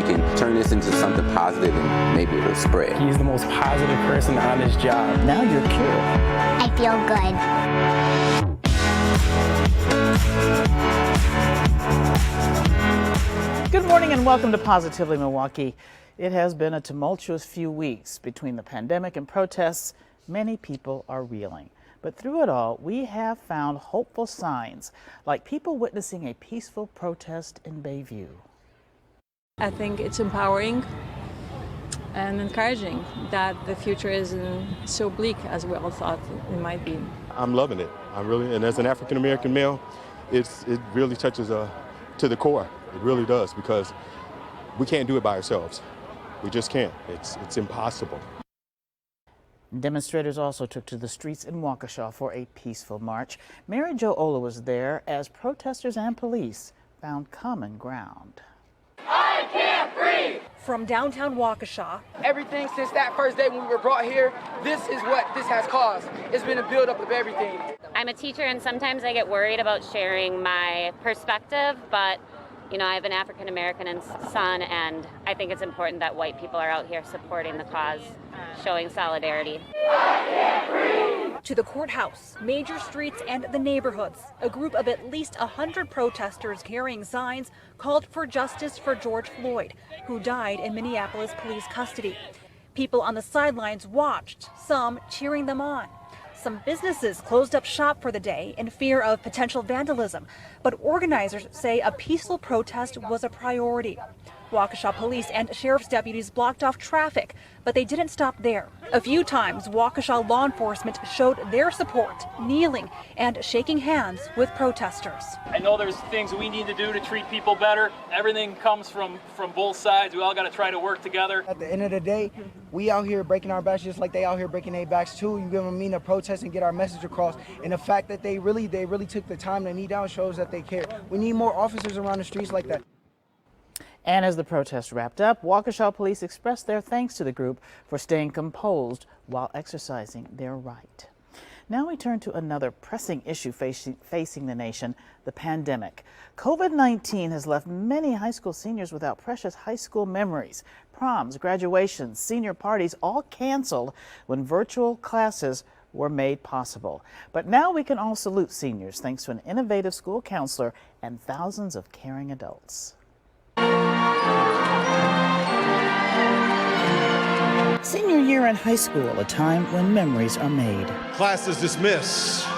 can turn this into something positive and maybe it'll spread. He's the most positive person on his job. Now you're cured. I feel good. Good morning and welcome to Positively Milwaukee. It has been a tumultuous few weeks between the pandemic and protests. Many people are reeling. But through it all, we have found hopeful signs, like people witnessing a peaceful protest in Bayview. I think it's empowering and encouraging that the future isn't so bleak as we all thought it might be. I'm loving it. And as an African American male, it really touches to the core. It really does, because we can't do it by ourselves. We just can't. It's impossible. Demonstrators also took to the streets in Waukesha for a peaceful march. Mary Jo Ola was there as protesters and police found common ground. I can't breathe! From downtown Waukesha. Everything since that first day when we were brought here, this is what this has caused. It's been a buildup of everything. I'm a teacher and sometimes I get worried about sharing my perspective, but you know, I have an African American son, and I think it's important that white people are out here supporting the cause, showing solidarity. To the courthouse, major streets, and the neighborhoods, a group of at least 100 protesters carrying signs called for justice for George Floyd, who died in Minneapolis police custody. People on the sidelines watched, some cheering them on. Some businesses closed up shop for the day in fear of potential vandalism, but organizers say a peaceful protest was a priority. Waukesha police and sheriff's deputies blocked off traffic, but they didn't stop there. A few times, Waukesha law enforcement showed their support, kneeling and shaking hands with protesters. I know there's things we need to do to treat people better. Everything comes from both sides. We all got to try to work together. At the end of the day, we out here breaking our backs just like they out here breaking their backs too. You give them a mean to protest and get our message across. And the fact that they really took the time to kneel down shows that they care. We need more officers around the streets like that. And as the protest wrapped up, Waukesha police expressed their thanks to the group for staying composed while exercising their right. Now we turn to another pressing issue facing the nation, the pandemic. COVID-19 has left many high school seniors without precious high school memories. Proms, graduations, senior parties all canceled when virtual classes were made possible. But now we can all salute seniors thanks to an innovative school counselor and thousands of caring adults. Senior year in high school, a time when memories are made. Class is dismissed.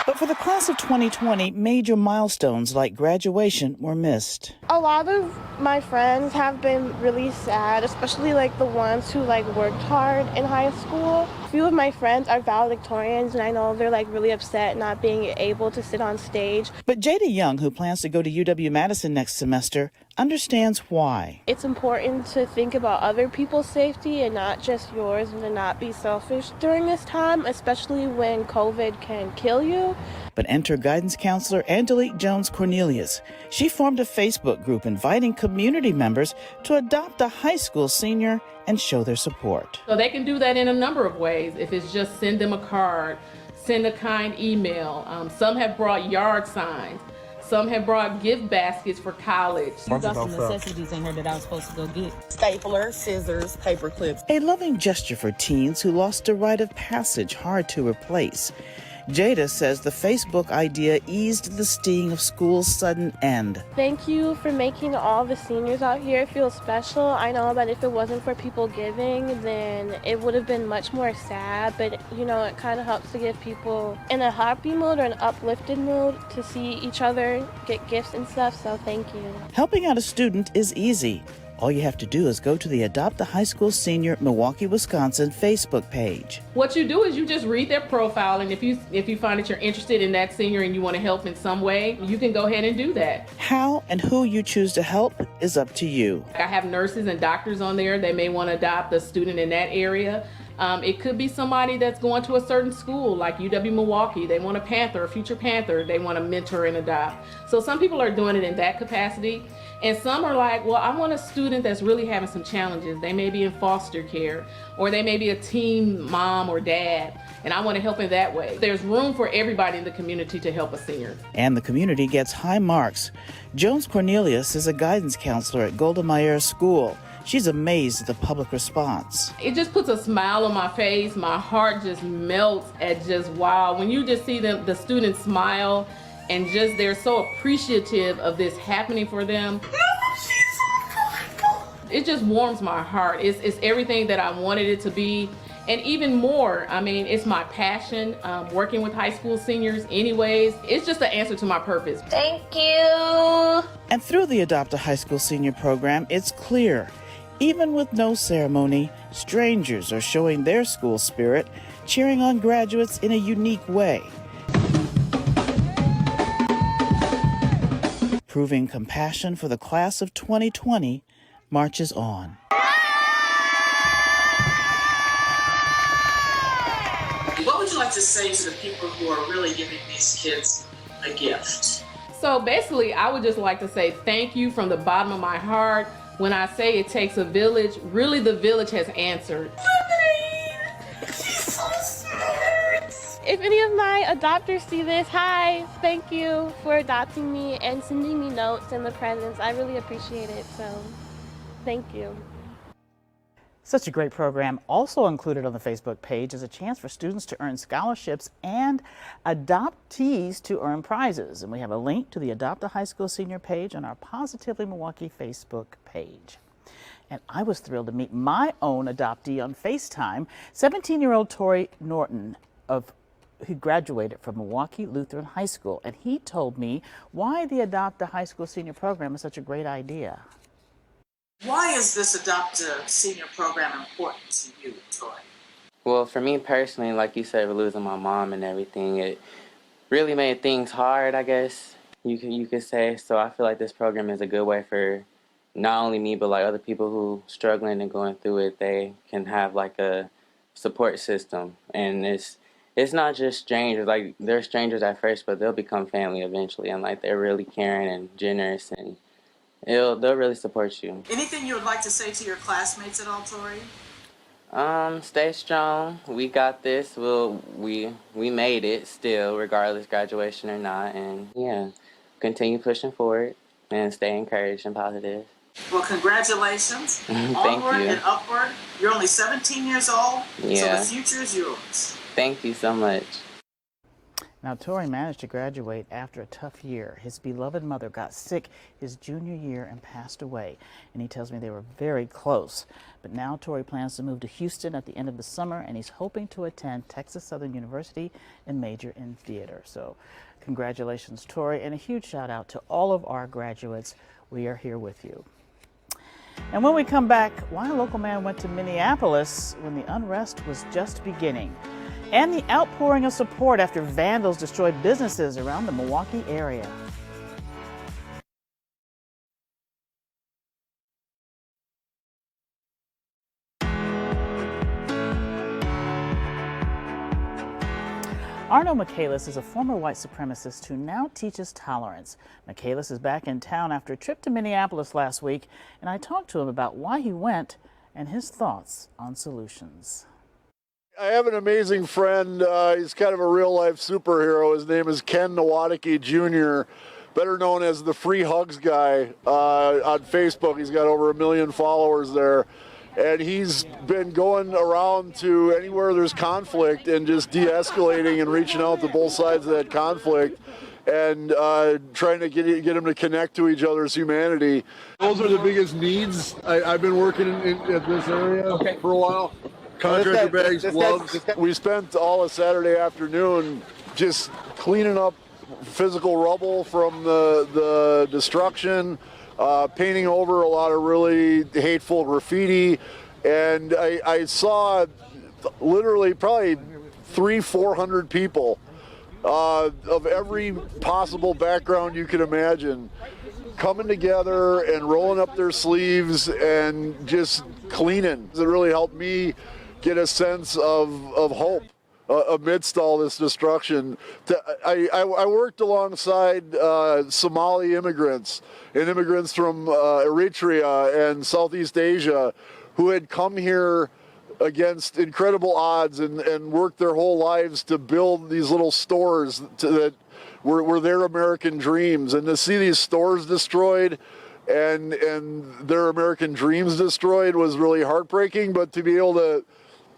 But for the class of 2020, major milestones like graduation were missed. A lot of my friends have been really sad, especially like the ones who worked hard in high school. A few of my friends are valedictorians, and I know they're really upset not being able to sit on stage. But Jada Young, who plans to go to UW-Madison next semester, understands why. It's important to think about other people's safety and not just yours, and to not be selfish during this time, especially when COVID can kill you. But enter guidance counselor Angelique Jones Cornelius. She formed a Facebook group inviting community members to adopt a high school senior and show their support. So they can do that in a number of ways. If it's just send them a card, send a kind email. Some have brought yard signs. Some have brought gift baskets for college. You got some necessities in here that I was supposed to go get. Stapler, scissors, paper clips. A loving gesture for teens who lost a rite of passage hard to replace. Jada says the Facebook idea eased the sting of school's sudden end. Thank you for making all the seniors out here feel special. I know that if it wasn't for people giving, then it would have been much more sad, but it kind of helps to give people in a happy mood or an uplifted mood to see each other get gifts and stuff, so thank you. Helping out a student is easy. All you have to do is go to the Adopt a High School Senior Milwaukee, Wisconsin Facebook page. What you do is you just read their profile, and if you find that you're interested in that senior and you want to help in some way, you can go ahead and do that. How and who you choose to help is up to you. I have nurses and doctors on there. They may want to adopt a student in that area. It could be somebody that's going to a certain school like UW-Milwaukee. They want a future Panther. They want to mentor and adopt. So some people are doing it in that capacity. And some are like, well, I want a student that's really having some challenges. They may be in foster care, or they may be a teen mom or dad. and I want to help in that way. There's room for everybody in the community to help a senior. And the community gets high marks. Jones Cornelius is a guidance counselor at Golda Meir School. She's amazed at the public response. It just puts a smile on my face. My heart just melts at just wow. When you just see them, the students smile and just they're so appreciative of this happening for them. It just warms my heart. It's everything that I wanted it to be. And even more, I mean, it's my passion, working with high school seniors anyways. It's just an answer to my purpose. Thank you. And through the Adopt a High School Senior program, it's clear, even with no ceremony, strangers are showing their school spirit, cheering on graduates in a unique way. Proving compassion for the class of 2020 marches on. What would you like to say to the people who are really giving these kids a gift? So basically, I would just like to say thank you from the bottom of my heart. When I say it takes a village, really the village has answered. She's so smart. If any of my adopters see this, hi, thank you for adopting me and sending me notes and the presents. I really appreciate it, so thank you. Such a great program. Also included on the Facebook page is a chance for students to earn scholarships and adoptees to earn prizes. And we have a link to the Adopt a High School Senior page on our Positively Milwaukee Facebook page. And I was thrilled to meet my own adoptee on FaceTime, 17-year-old Tori Norton, who graduated from Milwaukee Lutheran High School. And he told me why the Adopt a High School Senior program is such a great idea. Why is this Adopt a Senior program important to you, Tori? Well, for me personally, like you said, losing my mom and everything, it really made things hard, I guess you could say. So I feel like this program is a good way for not only me, but like other people who struggling and going through it. They can have like a support system, and it's not just strangers. Like they're strangers at first, but they'll become family eventually, and like they're really caring and generous, and they'll really support you. Anything you would like to say to your classmates at all, Tori? Stay strong. We got this. We made it still, regardless graduation or not, and yeah, continue pushing forward and stay encouraged and positive. Well, congratulations. Thank Onward you. and upward. You're only 17 years old, Yeah. so the future is yours. Thank you so much. Now, Tori managed to graduate after a tough year. His beloved mother got sick his junior year and passed away. And he tells me they were very close. But now Tori plans to move to Houston at the end of the summer, and he's hoping to attend Texas Southern University and major in theater. So congratulations, Tori, and a huge shout out to all of our graduates. We are here with you. And when we come back, why a local man went to Minneapolis when the unrest was just beginning, and the outpouring of support after vandals destroyed businesses around the Milwaukee area. Arno Michaelis is a former white supremacist who now teaches tolerance. Michaelis is back in town after a trip to Minneapolis last week, and I talked to him about why he went and his thoughts on solutions. I have an amazing friend. He's kind of a real-life superhero. His name is Ken Nowadike Jr., better known as the Free Hugs Guy on Facebook. He's got over 1 million followers there. And he's been going around to anywhere there's conflict and just de-escalating and reaching out to both sides of that conflict and trying to get them to connect to each other's humanity. Those are the biggest needs. I've been working at this area for a while. Contractor bags, gloves. We spent all of Saturday afternoon just cleaning up physical rubble from the destruction, painting over a lot of really hateful graffiti, and I saw literally probably 300-400 people of every possible background you could imagine coming together and rolling up their sleeves and just cleaning. It really helped me get a sense of hope amidst all this destruction. I worked alongside Somali immigrants and immigrants from Eritrea and Southeast Asia who had come here against incredible odds and worked their whole lives to build these little stores that were their American dreams. And to see these stores destroyed and their American dreams destroyed was really heartbreaking, but to be able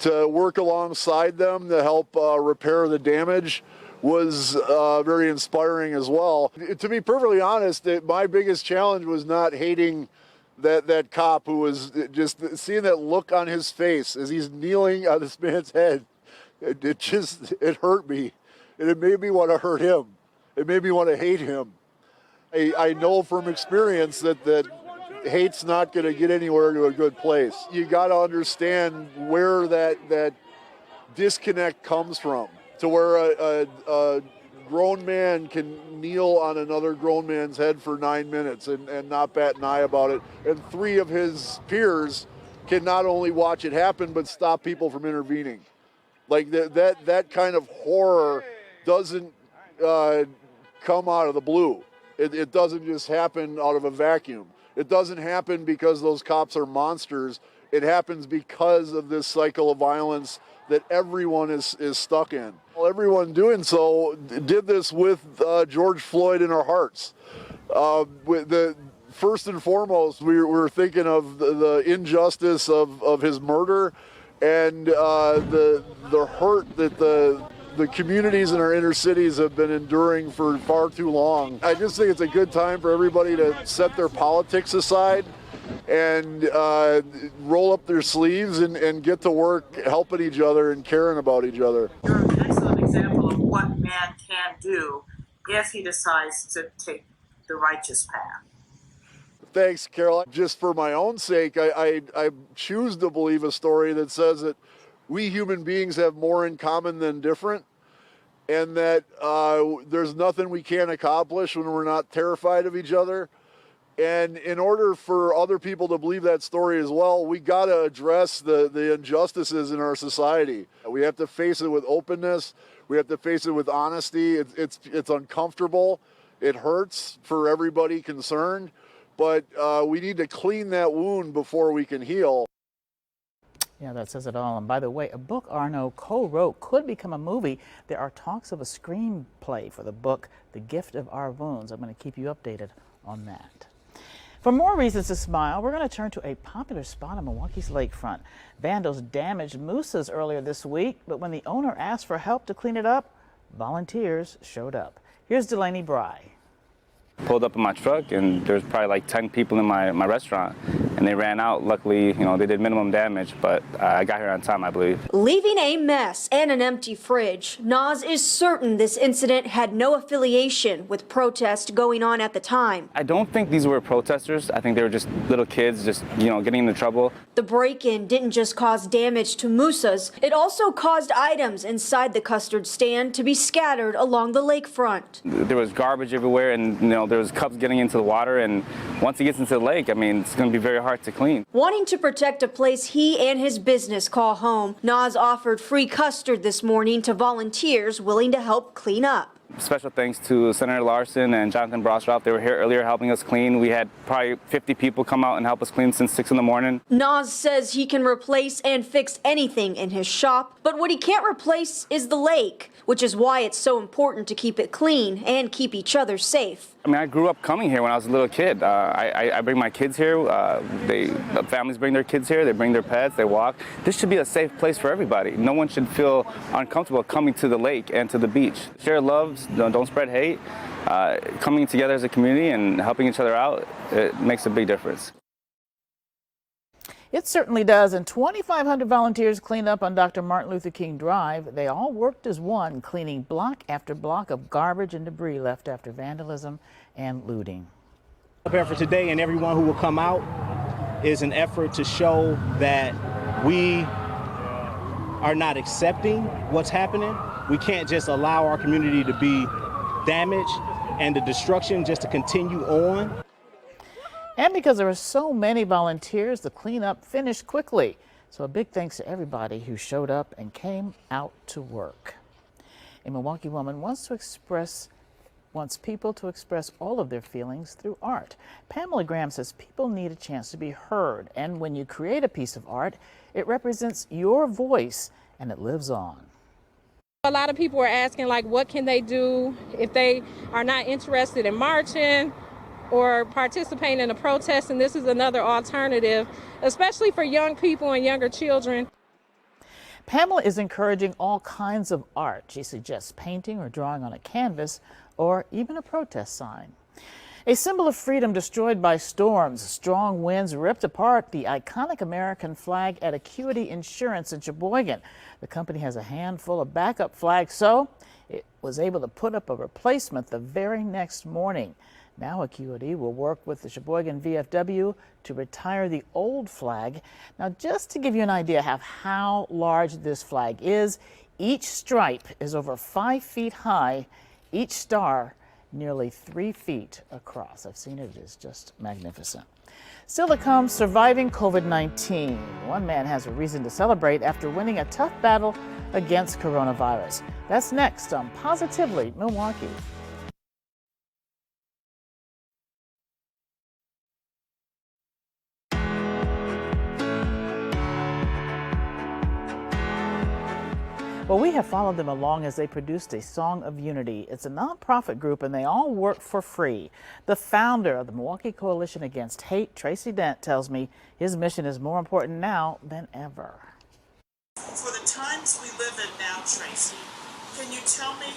to work alongside them to help repair the damage was very inspiring as well. To be perfectly honest, my biggest challenge was not hating that cop who was just seeing that look on his face as he's kneeling on this man's head. It hurt me, and it made me want to hurt him. It made me want to hate him. I know from experience that hate's not going to get anywhere to a good place. You got to understand where that disconnect comes from, to where a grown man can kneel on another grown man's head for 9 minutes and not bat an eye about it, and 3 of his peers can not only watch it happen but stop people from intervening. Like that kind of horror doesn't come out of the blue. It doesn't just happen out of a vacuum. It doesn't happen because those cops are monsters. It happens because of this cycle of violence that everyone is stuck in. Well, everyone doing so did this with George Floyd in our hearts. First and foremost, we were thinking of the injustice of his murder and the hurt that the communities in our inner cities have been enduring for far too long. I just think it's a good time for everybody to set their politics aside and roll up their sleeves and get to work helping each other and caring about each other. You're an excellent example of what man can do if he decides to take the righteous path. Thanks, Carol. Just for my own sake, I choose to believe a story that says that we human beings have more in common than different, and that there's nothing we can't accomplish when we're not terrified of each other. And in order for other people to believe that story as well, we got to address the injustices in our society. We have to face it with openness. We have to face it with honesty. It's uncomfortable. It hurts for everybody concerned. But we need to clean that wound before we can heal. Yeah, that says it all. And by the way, a book Arnaud co-wrote could become a movie. There are talks of a screenplay for the book, The Gift of Our Wounds. I'm going to keep you updated on that. For more reasons to smile, we're going to turn to a popular spot on Milwaukee's lakefront. Vandals damaged mooses earlier this week, but when the owner asked for help to clean it up, volunteers showed up. Here's Delaney Bry. Pulled up in my truck, and there's probably like 10 people in my restaurant, and they ran out. Luckily, they did minimum damage, but I got here on time, I believe. Leaving a mess and an empty fridge, Nas is certain this incident had no affiliation with protests going on at the time. I don't think these were protesters. I think they were just little kids just, getting into trouble. The break-in didn't just cause damage to moosas, it also caused items inside the custard stand to be scattered along the lakefront. There was garbage everywhere, and there was cups getting into the water, and once it gets into the lake, it's going to be very hard to clean. Wanting to protect a place he and his business call home, Nas offered free custard this morning to volunteers willing to help clean up. Special thanks to Senator Larson and Jonathan Brostroff. They were here earlier helping us clean. We had probably 50 people come out and help us clean since 6 in the morning. Nas says he can replace and fix anything in his shop, but what he can't replace is the lake, which is why it's so important to keep it clean and keep each other safe. I grew up coming here when I was a little kid. I bring my kids here. The families bring their kids here. They bring their pets. They walk. This should be a safe place for everybody. No one should feel uncomfortable coming to the lake and to the beach. Share love. Don't spread hate. Coming together as a community and helping each other out, it makes a big difference. It certainly does, and 2,500 volunteers cleaned up on Dr. Martin Luther King Drive. They all worked as one, cleaning block after block of garbage and debris left after vandalism and looting. The effort today and everyone who will come out is an effort to show that we are not accepting what's happening. We can't just allow our community to be damaged and the destruction just to continue on. And because there were so many volunteers, the cleanup finished quickly. So a big thanks to everybody who showed up and came out to work. A Milwaukee woman wants to express wants people to express all of their feelings through art. Pamela Graham says people need a chance to be heard, and when you create a piece of art, it represents your voice and it lives on. A lot of people are asking, like, what can they do if they are not interested in marching or participating in a protest, and this is another alternative, especially for young people and younger children. Pamela is encouraging all kinds of art. She suggests painting or drawing on a canvas or even a protest sign. A symbol of freedom destroyed by storms. Strong winds ripped apart the iconic American flag at Acuity Insurance in Sheboygan. The company has a handful of backup flags, so it was able to put up a replacement the very next morning. Now Acuity will work with the Sheboygan VFW to retire the old flag. Now, just to give you an idea of how large this flag is, each stripe is over 5 feet high, each star nearly 3 feet across. I've seen it. It is just magnificent. Still to come, surviving COVID-19. One man has a reason to celebrate after winning a tough battle against coronavirus. That's next on Positively Milwaukee. Well, we have followed them along as they produced a Song of Unity. It's a nonprofit group and they all work for free. The founder of the Milwaukee Coalition Against Hate, Tracy Dent, tells me his mission is more important now than ever. For the times we live in now, Tracy, can you tell me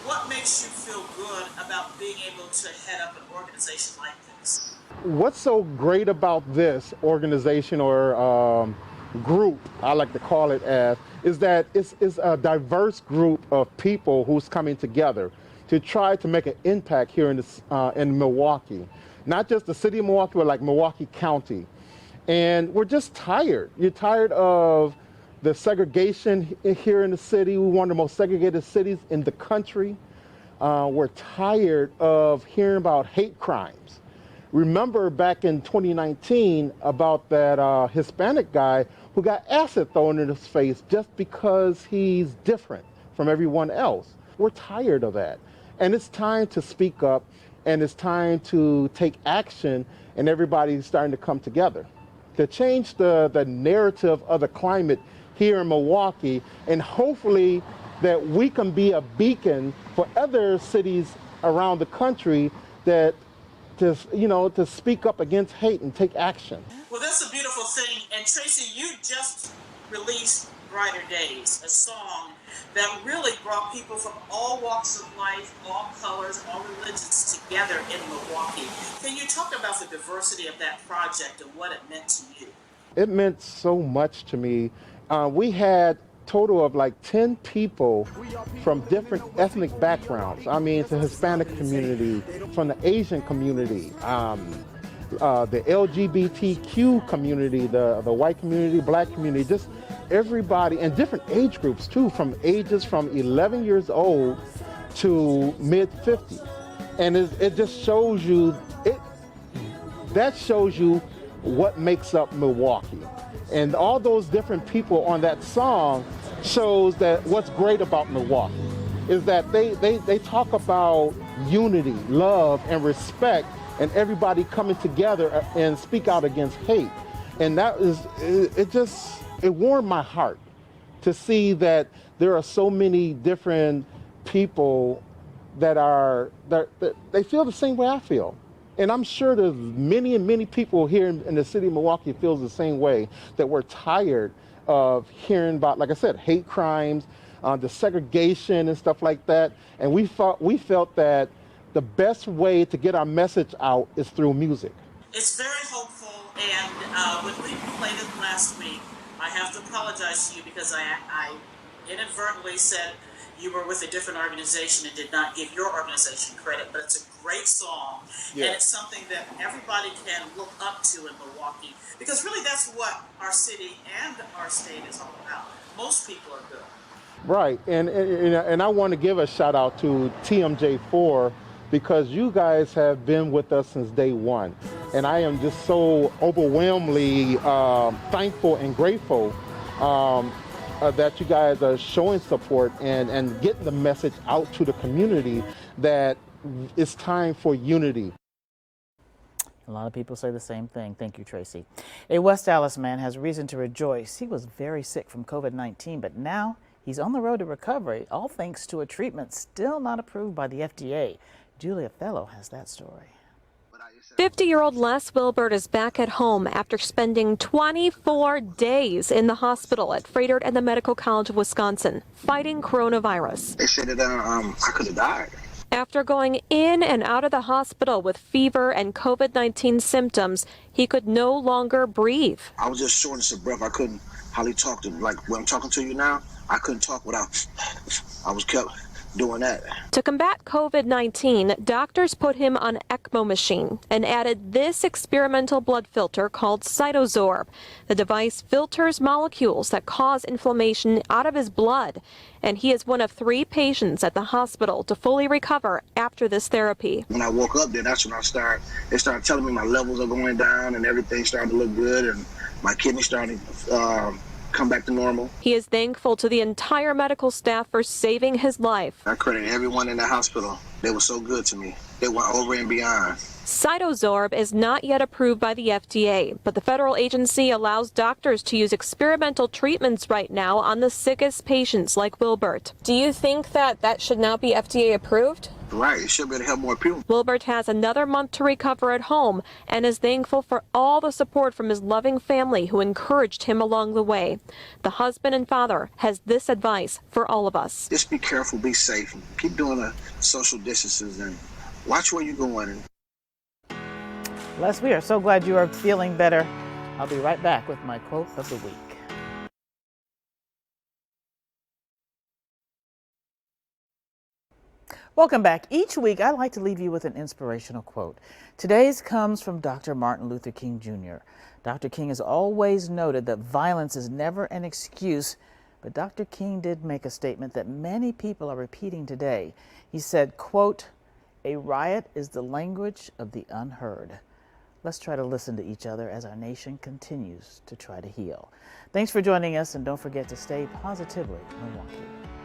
what makes you feel good about being able to head up an organization like this? What's so great about this organization or group, I like to call it as, is that it's a diverse group of people who's coming together to try to make an impact here in Milwaukee. Not just the city of Milwaukee, but like Milwaukee County. And we're just tired. You're tired of the segregation here in the city. We're one of the most segregated cities in the country. We're tired of hearing about hate crimes. Remember back in 2019 about that Hispanic guy who got acid thrown in his face just because he's different from everyone else. We're tired of that. And it's time to speak up, and it's time to take action, and everybody's starting to come together to change the narrative of the climate here in Milwaukee, and hopefully that we can be a beacon for other cities around the country that to speak up against hate and take action. Well, that's a beautiful thing. And Tracy, you just released Brighter Days, a song that really brought people from all walks of life, all colors, all religions together in Milwaukee. Can you talk about the diversity of that project and what it meant to you? It meant so much to me. We had a total of like 10 people from different ethnic backgrounds. I mean, the Hispanic community, from the Asian community, the LGBTQ community, the white community, black community, just everybody, and different age groups too, from ages from 11 years old to mid-50s. And it just shows you, that shows you what makes up Milwaukee. And all those different people on that song shows that what's great about Milwaukee is that they talk about unity, love, and respect, and everybody coming together and speak out against hate. And that is, it warmed my heart to see that there are so many different people that they feel the same way I feel. And I'm sure there's many and many people here in the city of Milwaukee feels the same way, that we're tired of hearing about, like I said, hate crimes, the segregation and stuff like that. And we felt that the best way to get our message out is through music. It's very hopeful, and when we played it last week, I have to apologize to you because I inadvertently said you were with a different organization and did not give your organization credit, but it's a great song, and it's something that everybody can look up to in Milwaukee, because really that's what our city and our state is all about. Most people are good. Right, and I want to give a shout out to TMJ4, because you guys have been with us since day one. And I am just so overwhelmingly thankful and grateful that you guys are showing support and getting the message out to the community that it's time for unity. A lot of people say the same thing. Thank you, Tracy. A West Dallas man has reason to rejoice. He was very sick from COVID-19, but now he's on the road to recovery, all thanks to a treatment still not approved by the FDA. Julia Fellow has that story. 50-year-old Les Wilbert is back at home after spending 24 days in the hospital at Frederick and the Medical College of Wisconsin fighting coronavirus. They said that I could have died. After going in and out of the hospital with fever and COVID-19 symptoms, he could no longer breathe. I was just shortness of breath. I couldn't hardly talk to, like when I'm talking to you now, I couldn't talk without, I was kept doing that. To combat COVID-19, doctors put him on ECMO machine and added this experimental blood filter called Cytosorb. The device filters molecules that cause inflammation out of his blood, and he is one of 3 patients at the hospital to fully recover after this therapy. When I woke up there, that's when they started telling me my levels are going down and everything started to look good and my kidneys started come back to normal. He is thankful to the entire medical staff for saving his life. I credit everyone in the hospital. They were so good to me. They went over and beyond. Cytosorb is not yet approved by the FDA, but the federal agency allows doctors to use experimental treatments right now on the sickest patients like Wilbert. Do you think that should now be FDA approved? Right, it should be able to help more people. Wilbert has another month to recover at home and is thankful for all the support from his loving family who encouraged him along the way. The husband and father has this advice for all of us. Just be careful, be safe, keep doing the social distances and watch where you're going. Les, we are so glad you are feeling better. I'll be right back with my quote of the week. Welcome back. Each week, I like to leave you with an inspirational quote. Today's comes from Dr. Martin Luther King Jr. Dr. King has always noted that violence is never an excuse, but Dr. King did make a statement that many people are repeating today. He said, quote, "A riot is the language of the unheard." Let's try to listen to each other as our nation continues to try to heal. Thanks for joining us, and don't forget to stay positively Milwaukee.